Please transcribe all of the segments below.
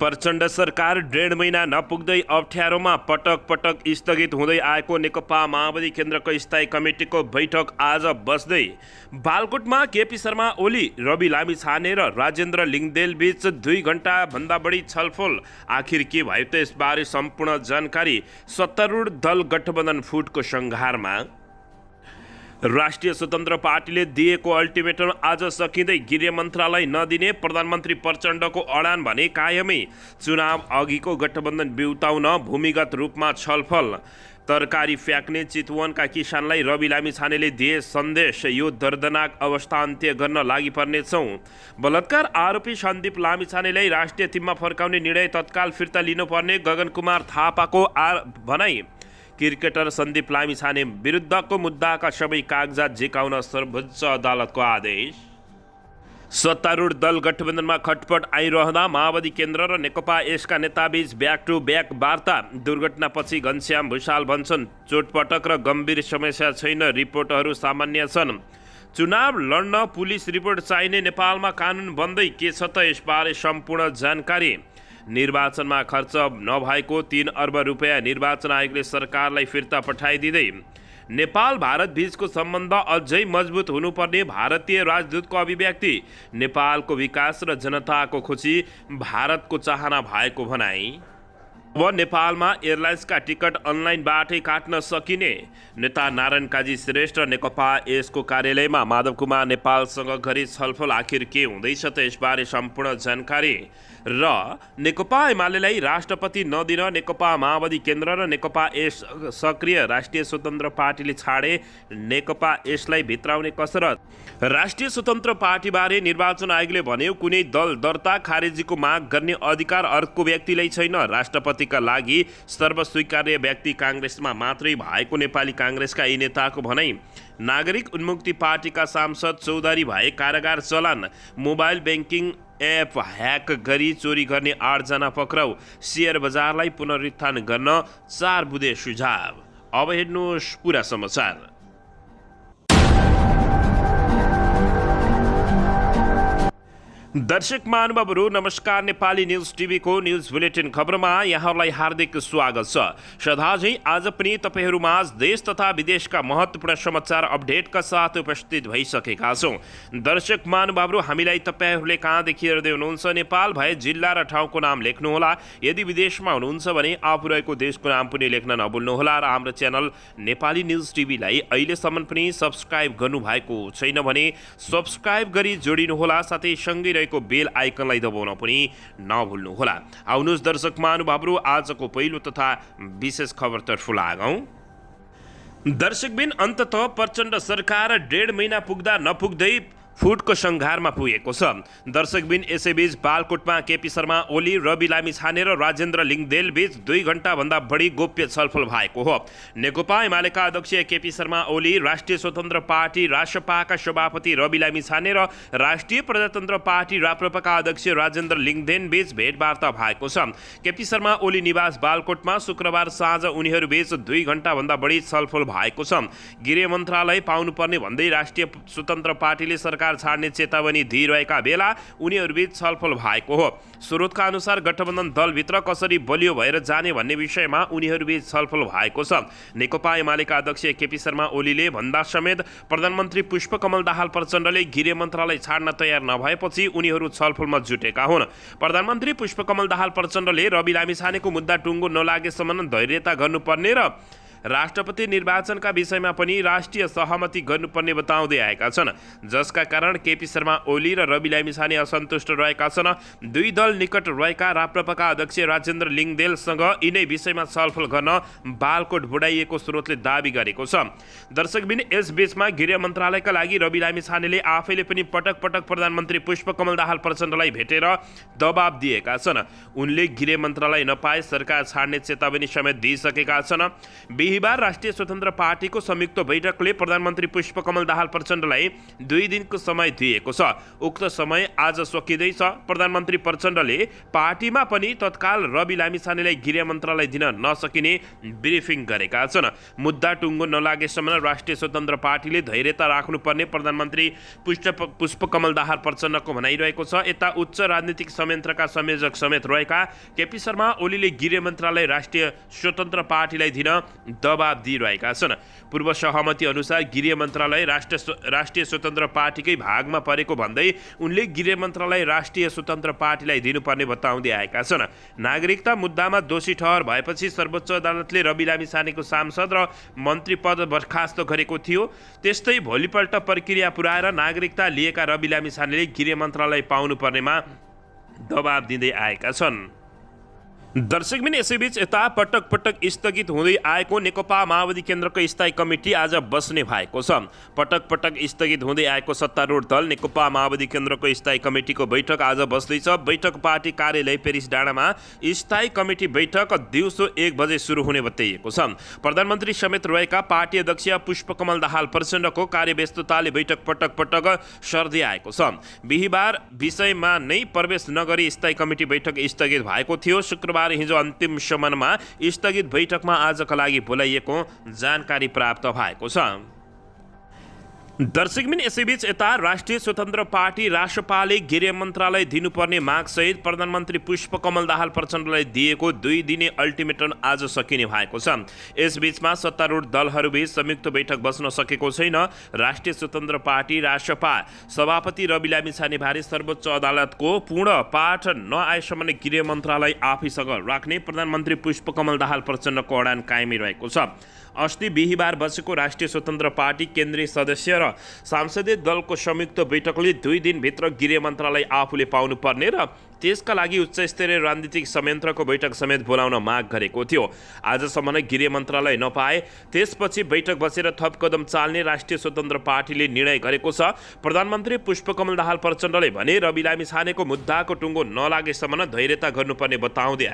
प्रचण्ड सरकार 1.5 महिना नपुग्दै अप्ठ्यारोमा पटक स्थगित हुँदै आएको नेकपा माओवादी केन्द्रको स्थायी कमिटीको बैठक आज बस्दै बालकोटमा केपी शर्मा ओली, रवि लामिछाने र राजेन्द्र लिङ्गदेल बीच 2 घण्टाभन्दा बढी छलफल। आखिर के भयो त यसबारे सम्पूर्ण जानकारी सत्तारूढ दल गठबन्धन फुटको संघारमा। राष्ट्रिय स्वतन्त्र पार्टीले दिएको अल्टिमेटम आज सकिँदै गृह मन्त्रालय नदिने प्रधानमन्त्री प्रचण्डको अडान भने कायमै। चुनाव अघिको गठबन्धन बिउताउन भूमिगत रूपमा छलफल। तरकारी फ्याक्ने चितवनका किसानलाई रवि लामिछानेले दिए सन्देश, यो दर्दनाक अवस्था अन्त्य गर्न लागि पर्नेछौँ। बलात्कार आरोपी सन्दीप लामिछानेलाई राष्ट्रिय टिममा फर्काउने निर्णय तत्काल फिर्ता लिनुपर्ने गगन कुमार थापाको भनाई। क्रिकेटर सन्दीप लामिछाने विरुद्धको मुद्दाका सबै कागजात झिकाउन सर्वोच्च अदालतको आदेश। सत्तारूढ दल गठबन्धनमा खटपट आइरहँदा माओवादी केन्द्र र नेकपा यसका नेताबीच ब्याक टु ब्याक वार्ता। दुर्घटनापछि घनश्याम भुषाल भन्छन् चोटपटक र गम्भीर समस्या छैन, रिपोर्टहरू सामान्य छन्। चुनाव लड्न पुलिस रिपोर्ट चाहिने नेपालमा कानुन बन्दै के छ त यसबारे सम्पूर्ण जानकारी। निर्वाचनमा खर्च नभएको 3 अर्ब रुपियाँ निर्वाचन आयोगले सरकारलाई फिर्ता पठाइदिँदै। नेपाल भारत बीचको सम्बन्ध अझै मजबुत हुनुपर्ने भारतीय राजदूतको अभिव्यक्ति। नेपालको विकास र जनताको खुसी भारतको चाहना भएको भनाई। अब नेपालमा एयरलाइन्सका टिकट अनलाइनबाटै काट्न सकिने। नेता नारायण काजी श्रेष्ठ नेकपा यसको कार्यालयमा माधव कुमार नेपालसँग गरी छलफल। आखिर के हुँदैछ त यसबारे सम्पूर्ण जानकारी। र नेकपा एमालेलाई राष्ट्रपति नदिन नेकपा माओवादी केन्द्र र नेकपा एस सक्रिय। राष्ट्रिय स्वतन्त्र पार्टीले छाडे नेकपा यसलाई भित्राउने कसरत। राष्ट्रिय स्वतन्त्र पार्टीबारे निर्वाचन आयोगले भन्यो कुनै दल दर्ता खारेजीको माग गर्ने अधिकार अर्को व्यक्तिलाई छैन। राष्ट्रपतिका लागि सर्वस्वीकार्य व्यक्ति काङ्ग्रेसमा मात्रै भएको नेपाली काङ्ग्रेसका यी नेताको भनाई। नागरिक उन्मुक्ति पार्टीका सांसद चौधरी भए कारागार चलान। मोबाइल ब्याङ्किङ एप ह्याक गरी चोरी गर्ने 8 जना पक्राउ। सेयर बजारलाई पुनरुत्थान गर्न 4 बुँदे सुझाव। अब हेर्नुहोस् पुरा समाचार। दर्शक महानुभावहरू नमस्कार। नेपाली न्युज टिभीको न्युज बुलेटिन खबरमा यहाँहरूलाई हार्दिक स्वागत छ। सदाझै आज पनि तपाईँहरूमाझ देश तथा विदेशका महत्त्वपूर्ण समाचार अपडेटका साथ उपस्थित भइसकेका छौँ। दर्शक महानुभावहरू हामीलाई तपाईँहरूले कहाँदेखि हेर्दै हुनुहुन्छ नेपाल भए जिल्ला र ठाउँको नाम लेख्नुहोला। यदि विदेशमा हुनुहुन्छ भने आफू रहेको देशको नाम पनि लेख्न नभुल्नुहोला। र हाम्रो च्यानल नेपाली न्युज टिभीलाई अहिलेसम्म पनि सब्सक्राइब गर्नुभएको छैन भने सब्सक्राइब गरी जोडिनुहोला। साथै सँगै को बेल आइकनलाई दबाउन पनि नभुल्नुहोला। आउनुहोस् दर्शक महानुभावहरू आजको पहिलो तथा विशेष खबरतर्फ लागौँ। दर्शकबिन अन्ततः प्रचण्ड सरकार 1.5 महिना पुग्दा नपुग्दै फुटको संघारमा पुगेको छ। दर्शकबिन यसैबीच बालकोटमा केपी शर्मा ओली, रवि लामिछाने र राजेन्द्र लिङ्गदेल बीच 2 घण्टाभन्दा बढी गोप्य छलफल भएको हो। नेकपा एमालेका अध्यक्ष केपी शर्मा ओली, राष्ट्रिय स्वतन्त्र पार्टी रासपाका सभापति रवि लामिछाने र राष्ट्रिय प्रजातन्त्र पार्टी राप्रपाका अध्यक्ष राजेन्द्र लिङ्गदेन बीच भेटवार्ता भएको छ। केपी शर्मा ओली निवास बालकोटमा शुक्रबार साँझ उनीहरूबीच 2 घण्टाभन्दा बढी छलफल भएको छ। गृह मन्त्रालय पाउनुपर्ने भन्दै राष्ट्रिय स्वतन्त्र पार्टीले सरकार छाड्ने चेतावनी दिइरहेका बेला उनीहरूबीच छलफल भएको हो। स्रोतका अनुसार गठबन्धन दलभित्र कसरी बलियो भएर जाने भन्ने विषयमा उनीहरूबीच छलफल भएको छ। नेकपा एमालेका अध्यक्ष केपी शर्मा ओलीले भन्दा समेत प्रधानमन्त्री पुष्पकमल दाहाल प्रचण्डले गृह मन्त्रालय छाड्न तयार नभएपछि उनीहरू छलफलमा जुटेका हुन्। प्रधानमन्त्री पुष्पकमल दाहाल प्रचण्डले रवि लामिछानेको मुद्दा टुङ्गो नलागेसम्म धैर्यता गर्नुपर्ने र राष्ट्रपति निर्वाचनका विषयमा पनि राष्ट्रिय सहमति गर्नुपर्ने बताउँदै आएका छन्, जसका कारण केपी शर्मा ओली र रवि लामिछाने असन्तुष्ट रहेका छन्। 2 दल निकट रहेका राप्रपाका अध्यक्ष राजेन्द्र लिङ्गदेलसँग यिनै विषयमा छलफल गर्न बालकोट बुढाइएको स्रोतले दाबी गरेको छ। दर्शकबिन यसबीचमा गृह मन्त्रालयका लागि रवि लामिछानेले आफैले पनि पटक पटक प्रधानमन्त्री पुष्पकमल दाहाल प्रचण्डलाई भेटेर दबाब दिएका छन्। उनले गृह मन्त्रालय नपाए सरकार छाड्ने चेतावनी समेत दिइसकेका छन्। बिहिबार राष्ट्रिय स्वतन्त्र पार्टीको संयुक्त बैठकले प्रधानमन्त्री पुष्पकमल दाहाल प्रचण्डलाई 2 दिनको समय दिएको छ। उक्त समय आज सकिँदैछ। प्रधानमन्त्री प्रचण्डले पार्टीमा पनि तत्काल रवि लामिछानेलाई गृह मन्त्रालय दिन नसकिने ब्रिफिङ गरेका छन्। मुद्दा टुङ्गो नलागेसम्म राष्ट्रिय स्वतन्त्र पार्टीले धैर्यता राख्नुपर्ने प्रधानमन्त्री पुष्पकमल दाहाल प्रचण्डको भनाइरहेको छ। यता उच्च राजनीतिक संयन्त्रका संयोजक समेत रहेका केपी शर्मा ओलीले गृह मन्त्रालय राष्ट्रिय स्वतन्त्र पार्टीलाई दिन दबाब दिइरहेका छन्। पूर्व सहमति अनुसार गृह मन्त्रालय राष्ट्रिय स्वतन्त्र पार्टीकै भागमा परेको भन्दै उनले गृह मन्त्रालय राष्ट्रिय स्वतन्त्र पार्टीलाई दिनुपर्ने बताउँदै आएका छन्। नागरिकता मुद्दामा दोषी ठहर भएपछि सर्वोच्च अदालतले रवि लामिछानेको सांसद र मन्त्री पद बर्खास्त गरेको थियो। त्यस्तै भोलिपल्ट प्रक्रिया पुर्याएर नागरिकता लिएका रवि लामिछानेले गृह मन्त्रालय पाउनुपर्नेमा दबाब दिँदै आएका छन्। दर्शकबिन यसैबीच यता पटक पटक स्थगित हुँदै आएको नेकपा माओवादी केन्द्रको स्थायी कमिटी आज बस्ने भएको छ। पटक पटक स्थगित हुँदै आएको सत्तारूढ दल नेकपा माओवादी केन्द्रको स्थायी कमिटीको बैठक आज बस्दैछ। बैठक पार्टी कार्यालय पेरिस डाँडामा स्थायी कमिटी बैठक दिउँसो 1 बजे सुरु हुने बताइएको छ। प्रधानमन्त्री समेत रहेका पार्टी अध्यक्ष पुष्पकमल दाहाल प्रचण्डको कार्यव्यस्तताले बैठक पटक पटक सर्दै आएको छ। बिहिबार विषयमा नै प्रवेश नगरी स्थायी कमिटी बैठक स्थगित भएको थियो। शुक्रबार हिजो अन्तिम समयमा स्थगित बैठकमा आजका लागि बोलाइएको जानकारी प्राप्त भएको छ। दर्शकबिन यसैबीच यता राष्ट्रिय स्वतन्त्र पार्टी रासपाले गृह मन्त्रालय दिनुपर्ने मागसहित प्रधानमन्त्री पुष्पकमल दाहाल प्रचण्डलाई दिएको 2 दिने अल्टिमेटम आज सकिने भएको छ। यसबीचमा सत्तारूढ दलहरूबीच संयुक्त बैठक बस्न सकेको छैन। राष्ट्रिय स्वतन्त्र पार्टी रासपा सभापति रवि लामिछानेबारे सर्वोच्च अदालतको पूर्ण पाठ नआएसम्म नै गृह मन्त्रालय आफैसँग राख्ने प्रधानमन्त्री पुष्पकमल दाहाल प्रचण्डको अडान कायमै रहेको छ। अस्ति बिहिबार बसेको राष्ट्रिय स्वतन्त्र पार्टी केन्द्रीय सदस्य र सांसदीय दलको संयुक्त बैठकले 2 दिनभित्र गृह मन्त्रालय आफूले पाउनुपर्ने र त्यसका लागि उच्चस्तरीय राजनीतिक संयन्त्रको बैठक समेत बोलाउन माग गरेको थियो। आजसम्म नै गृह मन्त्रालय नपाए त्यसपछि बैठक बसेर थप कदम चाल्ने राष्ट्रिय स्वतन्त्र पार्टीले निर्णय गरेको छ। प्रधानमन्त्री पुष्पकमल दाहाल प्रचण्डले भने रवि लामिछानेको मुद्दाको टुङ्गो नलागेसम्म धैर्यता गर्नुपर्ने बताउँदै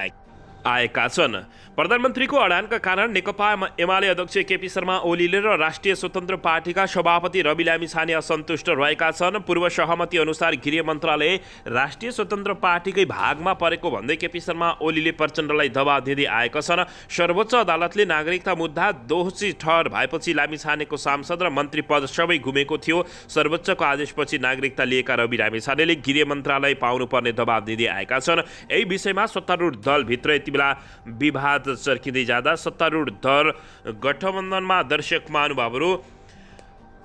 आएका छन्। प्रधानमन्त्रीको अडानका कारण नेकपा एमाले अध्यक्ष केपी शर्मा ओलीले र राष्ट्रिय स्वतन्त्र पार्टीका सभापति रवि लामिछाने असन्तुष्ट रहेका छन्। पूर्व सहमति अनुसार गृह मन्त्रालय राष्ट्रिय स्वतन्त्र पार्टीकै भागमा परेको भन्दै केपी शर्मा ओलीले प्रचण्डलाई दबाब दिँदै आएका छन्। सर्वोच्च अदालतले नागरिकता मुद्दा दोषी ठहर भएपछि लामिछानेको सांसद र मन्त्री पद सबै गुमेको थियो। सर्वोच्चको आदेशपछि नागरिकता लिएका रवि लामिछानेले गृह मन्त्रालय पाउनुपर्ने दबाब दिँदै आएका छन्। यही विषयमा सत्तारूढ दलभित्र बेला विवाद चर्किँदै जाँदा सत्तारूढ दल गठबन्धनमा दर्शक महानुभावहरू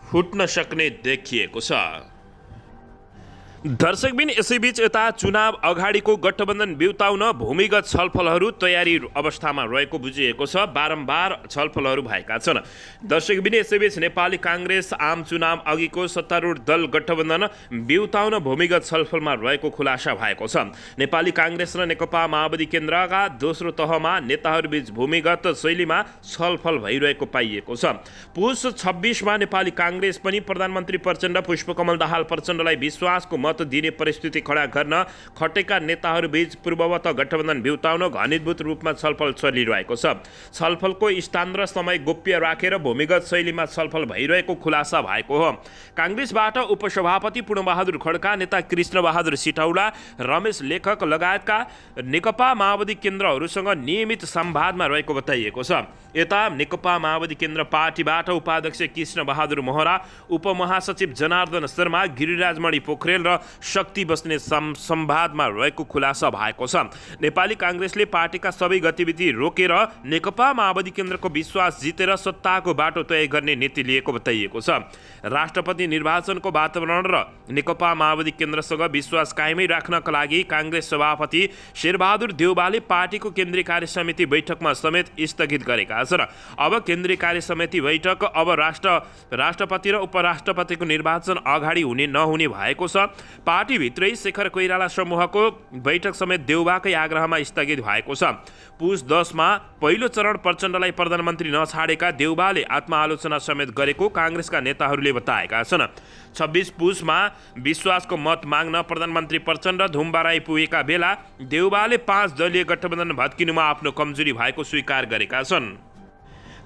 फुट्न सक्ने देखिएको छ। दर्शकबिन यसैबीच यता चुनाव अगाडिको गठबन्धन बिउताउन भूमिगत छलफलहरू तयारी अवस्थामा रहेको बुझिएको छ। बारम्बार छलफलहरू भएका छन्। दर्शकबिन यसैबीच नेपाली काङ्ग्रेस आम चुनाव अघिको सत्तारूढ दल गठबन्धन बिउताउन भूमिगत छलफलमा रहेको खुलासा भएको छ। नेपाली काङ्ग्रेस र नेकपा माओवादी केन्द्रका दोस्रो तहमा नेताहरूबीच भूमिगत शैलीमा छलफल भइरहेको पाइएको छ। पुस 26मा नेपाली काङ्ग्रेस पनि प्रधानमन्त्री प्रचण्ड पुष्पकमल दाहाल प्रचण्डलाई विश्वासको मत दिने परिस्थिति खडा गर्न खटेका नेताहरूबीच पूर्ववत गठबन्धन बिउताउन घनीभूत रूपमा छलफल चलिरहेको छ। छलफलको स्थान र समय गोप्य राखेर भूमिगत शैलीमा छलफल भइरहेको खुलासा भएको हो। काङ्ग्रेसबाट उपसभापति पूर्णबहादुर खड्का, नेता कृष्णबहादुर सिटौला, रमेश लेखक लगायतका नेकपा माओवादी केन्द्रहरूसँग नियमित संवादमा रहेको बताइएको छ। यता नेकपा माओवादी केन्द्र पार्टीबाट उपाध्यक्ष कृष्णबहादुर महरा, उपमहासचिव जनार्दन शर्मा, गिरिराजमणि पोखरेल र शक्ति बस्ने संवादमा रहेको खुलासा भएको छ। नेपाली काङ्ग्रेसले पार्टीका सबै गतिविधि रोकेर नेकपा माओवादी केन्द्रको विश्वास जितेर सत्ताको बाटो तय गर्ने नीति लिएको बताइएको छ। राष्ट्रपति निर्वाचनको वातावरण र नेकपा माओवादी केन्द्रसँग विश्वास कायमै राख्नका लागि काङ्ग्रेस सभापति शेरबहादुर देउवाले पार्टीको केन्द्रीय कार्य समिति बैठकमा समेत स्थगित गरेका छन्। अब केन्द्रीय कार्य समिति बैठक अब राष्ट्रपति र उपराष्ट्रपतिको निर्वाचन अगाडि हुने नहुने भएको छ। पार्टीभित्रै शेखर कोइराला समूहको बैठक समेत देउवाकै आग्रहमा स्थगित भएको छ। पुस 10मा पहिलो चरण प्रचण्डलाई प्रधानमन्त्री नछाडेका देउवाले आत्मआलोचना समेत गरेको काङ्ग्रेसका नेताहरूले बताएका छन्। 26 पुसमा विश्वासको मत माग्न प्रधानमन्त्री प्रचण्ड धुम्बाराई पुगेका बेला देउवाले 5 दलीय गठबन्धन भत्किनुमा आफ्नो कमजोरी भएको स्वीकार गरेका छन्।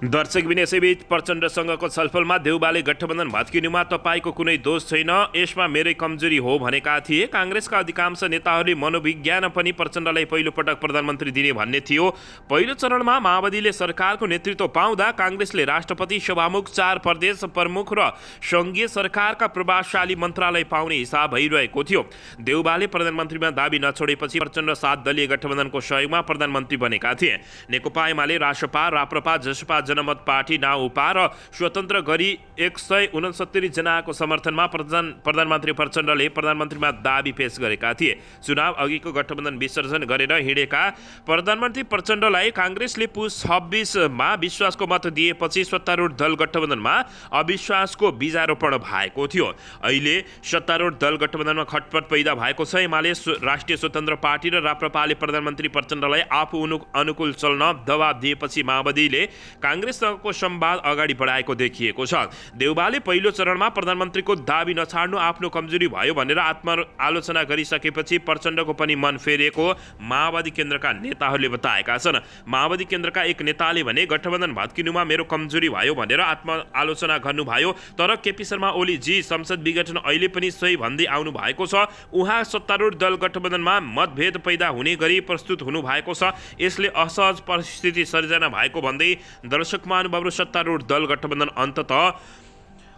दर्शकबिन यसैबीच प्रचण्डसँगको छलफलमा देउबाले गठबन्धन भत्किनुमा तपाईँको कुनै दोष छैन, यसमा मेरै कमजोरी हो भनेका थिए। काङ्ग्रेसका अधिकांश नेताहरूले मनोविज्ञान पनि प्रचण्डलाई पहिलोपटक प्रधानमन्त्री दिने भन्ने थियो। पहिलो चरणमा माओवादीले सरकारको नेतृत्व पाउँदा काङ्ग्रेसले राष्ट्रपति, सभामुख, 4 प्रदेश प्रमुख र सङ्घीय सरकारका प्रभावशाली मन्त्रालय पाउने हिसाब भइरहेको थियो। देउबाले प्रधानमन्त्रीमा दाबी नछोडेपछि प्रचण्ड 7 दलीय गठबन्धनको सहयोगमा प्रधानमन्त्री बनेका थिए। नेकपा एमाले, रासपा, राप्रपा, जसपा, जनमत पार्टी, नाउपा र स्वतन्त्र गरी 169 जनाको समर्थनमा प्रधानमन्त्री प्रचण्डले प्रधानमन्त्रीमा दाबी पेश गरेका थिए। चुनाव अघिको गठबन्धन विसर्जन गरेर हिँडेका प्रधानमन्त्री प्रचण्डलाई काङ्ग्रेसले पुस 26मा विश्वासको मत दिएपछि सत्तारूढ दल गठबन्धनमा अविश्वासको बीजारोपण भएको थियो। अहिले सत्तारूढ दल गठबन्धनमा खटपट पैदा भएको छ। एमाले, राष्ट्रिय स्वतन्त्र पार्टी र राप्रपाले प्रधानमन्त्री प्रचण्डलाई आफू अनुकूल चल्न दबाब दिएपछि माओवादीले काङ्ग्रेससँगको संवाद अगाडि बढाएको देखिएको छ। देउबाले पहिलो चरणमा प्रधानमन्त्रीको दाबी नछाड्नु आफ्नो कमजोरी भयो भनेर आत्मआलोचना गरिसकेपछि प्रचण्डको पनि मन फेरिएको माओवादी केन्द्रका नेताहरूले बताएका छन्। माओवादी केन्द्रका एक नेताले भने गठबन्धन भत्किनुमा मेरो कमजोरी भयो भनेर आत्मआलोचना गर्नुभयो, तर केपी शर्मा ओलीजी संसद विघटन अहिले पनि सही भन्दै आउनु भएको छ। उहाँ सत्तारूढ दल गठबन्धनमा मतभेद पैदा हुने गरी प्रस्तुत हुनु भएको छ। यसले असहज परिस्थिति सृजना भएको भन्दै दर्शक महानुभावहरू सत्तारूढ दल गठबन्धन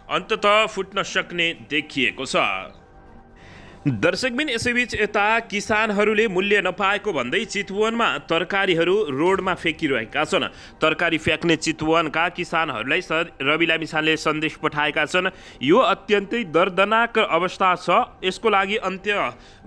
अन्ततः फुट्न सक्ने देखिएको छ। दर्शकबिन यसैबीच यता किसानहरूले मूल्य नपाएको भन्दै चितवनमा तरकारीहरू रोडमा फ्याँकिरहेका छन्। तरकारी फ्याँक्ने चितवनका किसानहरूलाई रवि लामिछानेले सन्देश पठाएका छन्। यो अत्यन्तै दर्दनाक अवस्था छ, यसको लागि अन्त्य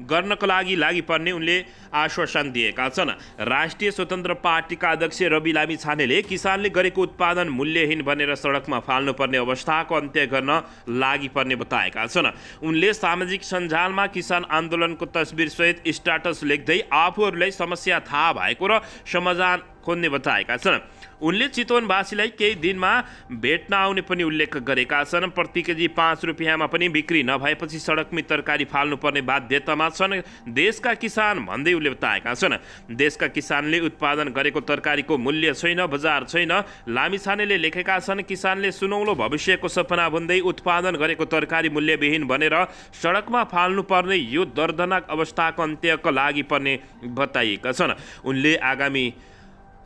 गर्नको लागि पर्ने उनले आश्वासन दिएका छन्। राष्ट्रिय स्वतन्त्र पार्टीका अध्यक्ष रवि लामिछानेले किसानले गरेको उत्पादन मूल्यहीन बनेर सडकमा फाल्नुपर्ने अवस्थाको अन्त्य गर्न लागि पर्ने बताएका छन्। उनले सामाजिक सञ्जालमा किसान आन्दोलनको तस्बिरसहित स्ट्याटस लेख्दै आफूहरूलाई समस्या थाहा भएको र समाधान खोज्ने बताएका छन्। उनले चितवनवासीलाई केही दिनमा भेट्न आउने पनि उल्लेख गरेका छन्। प्रति केजी 5 रुपियाँमा पनि बिक्री नभएपछि सडकमै तरकारी फाल्नुपर्ने बाध्यतामा छन् देशका किसान भन्दै उनले बताएका छन्। देशका किसानले उत्पादन गरेको तरकारीको मूल्य छैन, बजार छैन। लामिछानेले लेखेका छन्, किसानले सुनौलो भविष्यको सपना बुन्दै उत्पादन गरेको तरकारी मूल्यविहीन बनेर सडकमा फाल्नुपर्ने यो दर्दनाक अवस्थाको अन्त्यका लागि पर्ने बताइएका छन्। उनले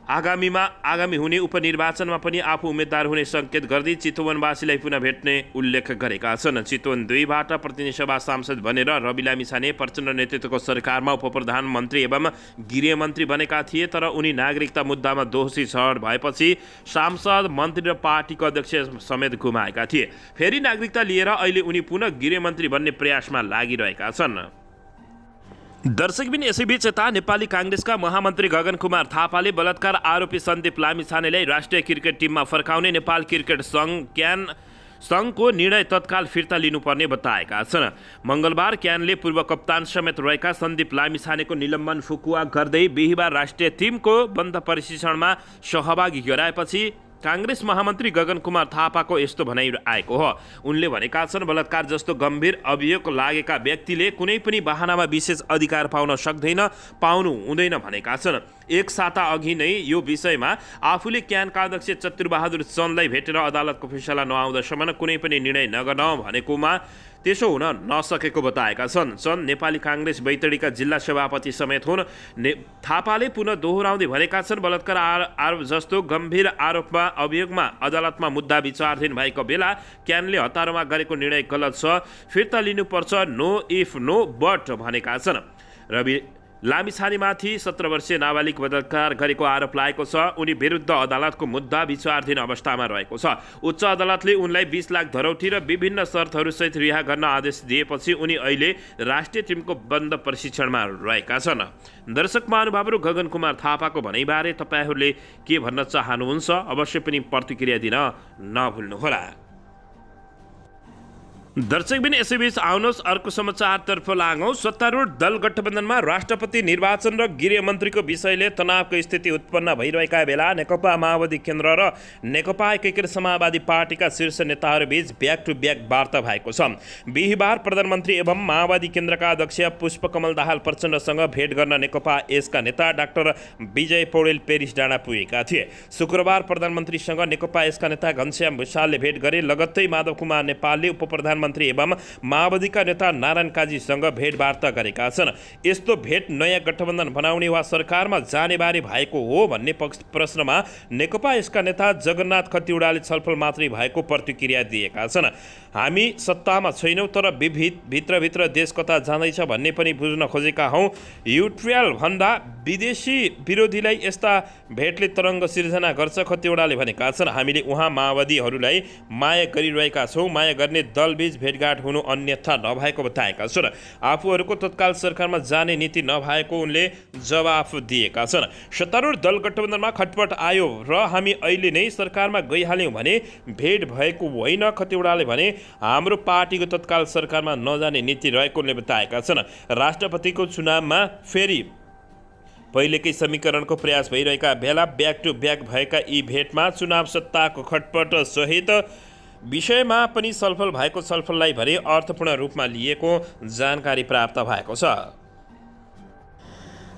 आगामी हुने उपनिर्वाचनमा पनि आफू उम्मेद्वार हुने सङ्केत गर्दै चितवनवासीलाई पुनः भेट्ने उल्लेख गरेका छन्। चितवन 2बाट प्रतिनिधि सभा सांसद बनेर रवि लामिछाने प्रचण्ड नेतृत्वको सरकारमा उपप्रधानमन्त्री एवं गृहमन्त्री बनेका थिए, तर उनी नागरिकता मुद्दामा दोषी ठहर भएपछि सांसद, मन्त्री र पार्टीको अध्यक्ष समेत गुमाएका थिए। फेरि नागरिकता लिएर अहिले उनी पुनः गृहमन्त्री बन्ने प्रयासमा लागिरहेका छन्। दर्शकबिन यसैबीच यता नेपाली काङ्ग्रेसका महामन्त्री गगन कुमार थापाले बलात्कार आरोपी सन्दीप लामिछानेलाई राष्ट्रिय क्रिकेट टिममा फर्काउने नेपाल क्रिकेट सङ्घको निर्णय तत्काल फिर्ता लिनुपर्ने बताएका छन्। मङ्गलबार क्यानले पूर्व कप्तान समेत रहेका सन्दीप लामिछानेको निलम्बन फुकुवा गर्दै बिहिबार राष्ट्रिय टिमको बन्द प्रशिक्षणमा सहभागी गराएपछि काङ्ग्रेस महामन्त्री गगन कुमार थापाको यस्तो भनाइ आएको हो। उनले भनेका छन्, बलात्कार जस्तो गम्भीर अभियोग लागेका व्यक्तिले कुनै पनि बहानामा विशेष अधिकार पाउनु हुँदैन भनेका छन्। एक साता अघि नै यो विषयमा आफूले क्यानका अध्यक्ष चतुरबहादुर चन्दलाई भेटेर अदालतको फैसला नआउँदासम्म कुनै पनि निर्णय नगर्न भनेकोमा त्यसो हुन नसकेको बताएका छन्। चन्द नेपाली काङ्ग्रेस बैतडीका जिल्ला सभापति समेत हुन्। थापाले पुनः दोहोऱ्याउँदै भनेका छन्, बलात्कार आरोप जस्तो गम्भीर अभियोगमा अदालतमा मुद्दा विचाराधीन भएको बेला क्यानले हतारमा गरेको निर्णय गलत छ, फिर्ता लिनुपर्छ, नो इफ नो बट भनेका छन्। रवि लामिछानेमाथि 17 वर्षीय नाबालिग बलात्कार गरेको आरोप लागेको छ। उनी विरुद्ध अदालतको मुद्दा विचाराधीन अवस्थामा रहेको छ। उच्च अदालतले उनलाई 20 लाख धरौटी र विभिन्न शर्तहरूसहित रिहा गर्न आदेश दिएपछि उनी अहिले राष्ट्रिय टिमको बन्द प्रशिक्षणमा रहेका छन्। दर्शक महानुभावहरू, गगन कुमार थापाको भनाइबारे तपाईँहरूले के भन्न चाहनुहुन्छ? अवश्य पनि प्रतिक्रिया दिन नभुल्नुहोला। दर्शकबिन यसैबीच आउनुहोस् अर्को समाचारतर्फ लागौँ। सत्तारूढ दल गठबन्धनमा राष्ट्रपति निर्वाचन र गृहमन्त्रीको विषयले तनावको स्थिति उत्पन्न भइरहेका बेला नेकपा माओवादी केन्द्र र नेकपा एकीकृत समाजवादी पार्टीका शीर्ष नेताहरूबीच ब्याक टु ब्याक वार्ता भएको छ। बिहिबार प्रधानमन्त्री एवं माओवादी केन्द्रका अध्यक्ष पुष्पकमल दाहाल प्रचण्डसँग भेट गर्न नेकपा यसका नेता डाक्टर विजय पौडेल पेरिस डाँडा पुगेका थिए। शुक्रबार प्रधानमन्त्रीसँग नेकपा यसका नेता घनश्याम भुषालले भेट गरे। लगत्तै माधव कुमार नेपालले उपप्रधानमन्त्री एवं माओवादीका नेता नारायण काजीसँग भेटवार्ता गरेका छन्। यस्तो भेट नयाँ गठबन्धन बनाउने वा सरकारमा जाने बारे भएको हो भन्ने प्रश्नमा नेकपा यसका नेता जगन्नाथ खतिवडाले छलफल मात्रै भएको प्रतिक्रिया दिएका छन्। हामी सत्तामा छैनौँ तर भित्रभित्र देश कता जाँदैछ भन्ने पनि बुझ्न खोजेका हौँ। युट्रियल भन्दा विदेशी विरोधीलाई यस्ता भेटले तरङ्ग सिर्जना गर्छ, खतिवडाले भनेका छन्। हामीले उहाँ माओवादीहरूलाई माया गरिरहेका छौँ, माया गर्ने दलबीच भेटघाट हुनु अन्यथा नभएको बताएका छन्। आफूहरूको तत्काल सरकारमा जाने नीति नभएको उनले जवाफ दिएका छन्। सत्तारूढ दल गठबन्धनमा खटपट आयो र हामी अहिले नै सरकारमा गइहाल्यौँ भने भेट भएको होइन, खतिवडाले भने। हाम्रो पार्टीको तत्काल सरकारमा नजाने नीति रहेको उनले बताएका छन्। राष्ट्रपतिको चुनावमा फेरि पहिलेकै समीकरणको प्रयास भइरहेका बेला ब्याक टु ब्याक भएका यी भेटमा चुनाव सत्ताको खटपट सहित विषयमा पनि छलफल भएको, छलफललाई भने अर्थपूर्ण रूपमा लिएको जानकारी प्राप्त भएको छ।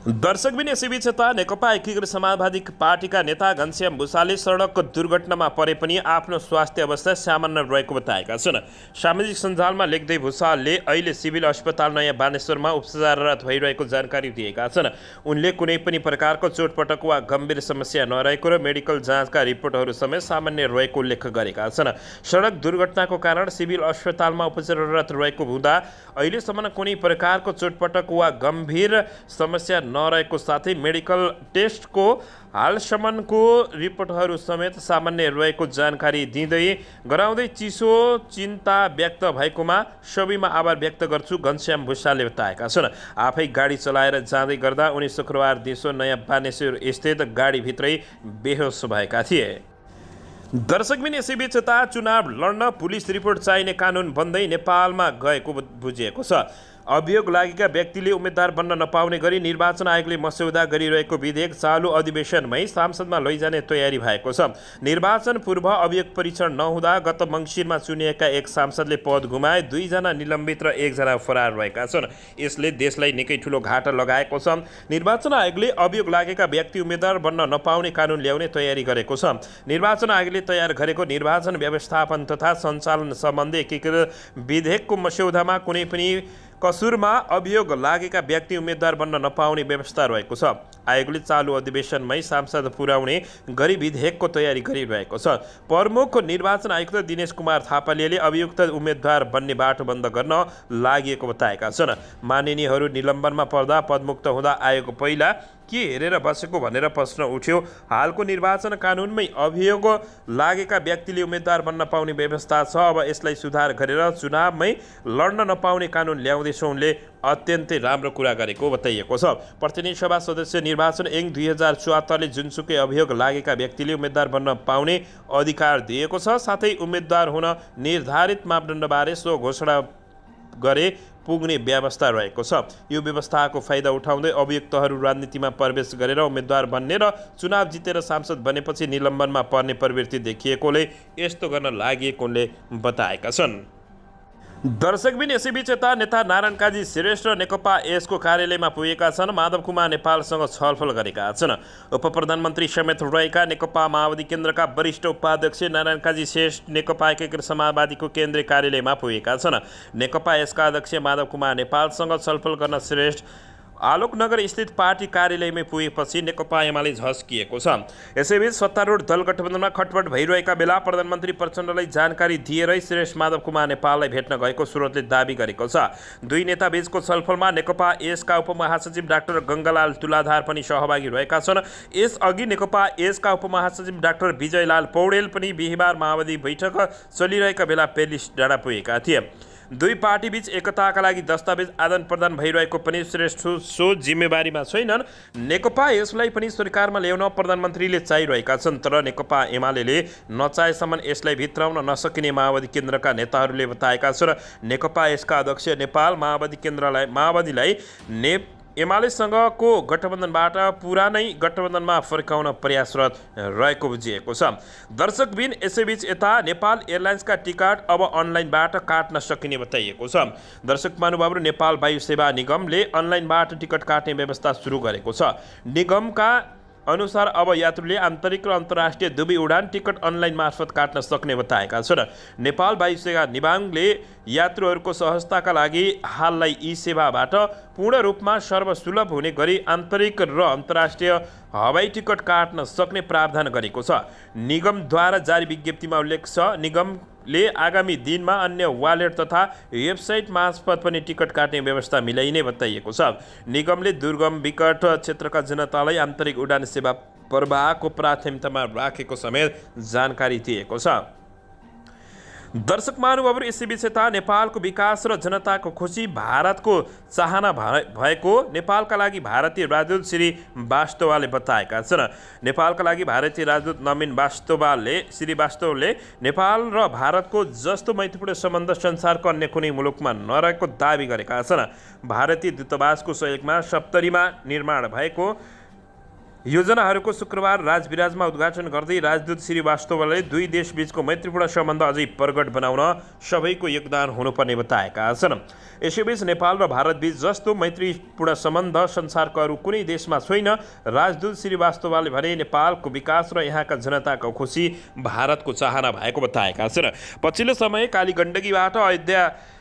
दर्शकबिन यसैबीच यता नेकपा एकीकृत समाजवादी पार्टीका नेता घनश्याम भुषालले सडक दुर्घटनामा परे पनि आफ्नो स्वास्थ्य अवस्था सामान्य रहेको बताएका छन्। सामाजिक सञ्जालमा लेख्दै भुषालले अहिले सिभिल अस्पताल नयाँ बानेश्वरमा उपचाररत भइरहेको जानकारी दिएका छन्। उनले कुनै पनि प्रकारको चोटपटक वा गम्भीर समस्या नरहेको र मेडिकल जाँचका रिपोर्टहरू समेत सामान्य रहेको उल्लेख गरेका छन्। सडक दुर्घटनाको कारण सिभिल अस्पतालमा उपचाररत रहेको हुँदा अहिलेसम्म कुनै प्रकारको चोटपटक वा गम्भीर समस्या नरहेको साथै मेडिकल टेस्टको हालसम्मको रिपोर्टहरू समेत सामान्य रहेको जानकारी दिँदै गराउँदै चिसो चिन्ता व्यक्त भएकोमा सबैमा आभार व्यक्त गर्छु, घनश्याम भुषालले बताएका छन्। आफै गाडी चलाएर जाँदै गर्दा उनी शुक्रबार दिउँसो नयाँ बानेश्वर स्थित गाडीभित्रै बेहोस भएका थिए। दर्शकबिन यसैबीच यता चुनाव लड्न पुलिस रिपोर्ट चाहिने कानुन बन्दै नेपालमा गएको बुझिएको छ। अभियोग लागेका व्यक्तिले उम्मेद्वार बन्न नपाउने गरी निर्वाचन आयोगले मस्यौदा गरिरहेको विधेयक चालु अधिवेशनमै संसदमा लैजाने तयारी भएको छ। निर्वाचन पूर्व अभियोग परीक्षण नहुँदा गत मङ्सिरमा चुनिएका एक सांसदले पद गुमाए, 2 जना निलम्बित र 1 जना फरार रहेका छन्। यसले देशलाई निकै ठुलो घाटा लगाएको छ। निर्वाचन आयोगले अभियोग लागेका व्यक्ति उम्मेद्वार बन्न नपाउने कानुन ल्याउने तयारी गरेको छ। निर्वाचन आयोगले तयार गरेको निर्वाचन व्यवस्थापन तथा सञ्चालन सम्बन्धी एकीकृत विधेयकको मस्यौदामा कुनै पनि कसुरमा अभियोग लागेका व्यक्ति उम्मेद्वार बन्न नपाउने व्यवस्था रहेको छ। आयोगले चालु अधिवेशनमै सांसद पुर्याउने गरी विधेयकको तयारी गरिरहेको छ। प्रमुख निर्वाचन आयुक्त दिनेश कुमार थापाले अभियुक्त उम्मेद्वार बन्ने बाटो बन्द गर्न लागि बताएका छन्। माननीयहरू निलम्बनमा पर्दा पदमुक्त हुँदा आयोग पहिला के हेरेर बसेको भनेर प्रश्न उठ्यो। हालको निर्वाचन कानुनमै अभियोग लागेका व्यक्तिले उम्मेद्वार बन्न पाउने व्यवस्था छ। अब यसलाई सुधार गरेर चुनावमै लड्न नपाउने कानुन ल्याउँदैछौँ, उनले अत्यन्तै राम्रो कुरा गरेको बताइएको छ। प्रतिनिधि सभा सदस्य निर्वाचन ऐन 2074ले जुनसुकै अभियोग लागेका व्यक्तिले उम्मेद्वार बन्न पाउने अधिकार दिएको छ। साथै उम्मेद्वार हुन निर्धारित मापदण्डबारे सो घोषणा गरे पुग्ने व्यवस्था रहेको छ। यो व्यवस्थाको फाइदा उठाउँदै अभियुक्तहरू राजनीतिमा प्रवेश गरेर उम्मेद्वार बन्ने र चुनाव जितेर सांसद बनेपछि निलम्बनमा पर्ने प्रवृत्ति देखिएकोले यस्तो गर्न लागि उनले बताएका छन्। दर्शकबिन यसैबीच यता नेता नारायण काजी श्रेष्ठ नेकपा यसको कार्यालयमा पुगेका छन्। माधव कुमार नेपालसँग छलफल गरेका छन्। उपप्रधानमन्त्री समेत रहेका नेकपा माओवादी केन्द्रका वरिष्ठ उपाध्यक्ष नारायण काजी श्रेष्ठ नेकपा एकीकृत समाजवादीको केन्द्रीय कार्यालयमा पुगेका छन्। नेकपा यसका अध्यक्ष माधव कुमार नेपालसँग छलफल गर्न श्रेष्ठ आलोकनगर स्थित पार्टी कार्यालयमै पुगेपछि नेकपा एमाले झस्किएको छ। यसैबीच सत्तारूढ दल गठबन्धनमा खटपट भइरहेका बेला प्रधानमन्त्री प्रचण्डलाई जानकारी दिएरै श्रेष्ठ माधव कुमार नेपाललाई भेट्न गएको स्रोतले दाबी गरेको छ। दुई नेताबीचको छलफलमा नेकपा यसका उपमहासचिव डाक्टर गङ्गालाल तुलाधार पनि सहभागी रहेका छन्। यसअघि नेकपा यसका उपमहासचिव डाक्टर विजयलाल पौडेल पनि बिहिबार माओवादी बैठक चलिरहेका बेला पेरिस डाँडा पुगेका थिए। दुई पार्टीबीच एकताका लागि दस्तावेज आदान प्रदान भइरहेको पनि श्रेष्ठ सो जिम्मेवारीमा छैनन्। नेकपा यसलाई पनि सरकारमा ल्याउन प्रधानमन्त्रीले चाहिरहेका छन्, तर नेकपा एमाले नचाहेसम्म यसलाई भित्राउन नसकिने माओवादी केन्द्रका नेताहरूले बताएका छन्। नेकपा यसका अध्यक्ष नेपाल माओवादीलाई एमालेसँगको गठबन्धनबाट पुरानै गठबन्धनमा फर्काउन प्रयासरत रहेको बुझिएको छ। दर्शकबिन यसैबीच यता नेपाल एयरलाइन्सका टिकट अब अनलाइनबाट काट्न सकिने बताइएको छ। दर्शक महानुभावहरू, नेपाल वायु सेवा निगमले अनलाइनबाट टिकट काट्ने व्यवस्था सुरु गरेको छ। निगमका अनुसार अब यात्रुले आन्तरिक र अन्तर्राष्ट्रिय दुवै उडान टिकट अनलाइन मार्फत काट्न सक्ने बताएका छन्। नेपाल वायु सेवा निगमले यात्रुहरूको सहजताका लागि हाललाई यी सेवाबाट पूर्ण रूपमा सर्वसुलभ हुने गरी आन्तरिक र अन्तर्राष्ट्रिय हवाई टिकट काट्न सक्ने प्रावधान गरेको छ। निगमद्वारा जारी विज्ञप्तिमा उल्लेख छ, निगमले आगामी दिनमा अन्य वालेट तथा वेबसाइट मार्फत पनि टिकट काट्ने व्यवस्था मिलाइने बताइएको छ। निगमले दुर्गम विकट क्षेत्रका जनतालाई आन्तरिक उडान सेवा प्रवाहको प्राथमिकतामा राखेको समेत जानकारी दिएको छ। दर्शक महानुभावहरू, यसैबीच यता नेपालको विकास र जनताको खुसी भारतको चाहना भएको नेपालका लागि भारतीय राजदूत श्रीवास्तवले बताएका छन्। नेपालका लागि भारतीय राजदूत नवीन श्रीवास्तवले नेपाल र भारतको जस्तो मैत्रीपूर्ण सम्बन्ध संसारको अन्य कुनै मुलुकमा नरहेको दावी गरेका छन्। भारतीय दूतावासको सहयोगमा सप्तरीमा निर्माण भएको योजनाहरूको शुक्रबार राजविराजमा उद्घाटन गर्दै राजदूत श्रीवास्तवले दुई देशबीचको मैत्रीपूर्ण सम्बन्ध अझै प्रगट बनाउन सबैको योगदान हुनुपर्ने बताएका छन्। यसैबीच नेपाल र भारतबीच जस्तो मैत्रीपूर्ण सम्बन्ध संसारको अरू कुनै देशमा छैन। राजदूत श्रीवास्तवले भने नेपालको विकास र यहाँका जनताको खुसी भारतको चाहना भएको बताएका छन्। पछिल्लो समय कालीगण्डकीबाट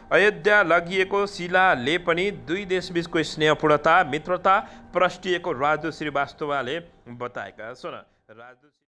अयोध्या लगिएको शिलाले पनि दुई देशबीचको स्नेहपूर्णता मित्रता प्रस्टिएको राजदूत श्रीवास्तवले बताएका छन्।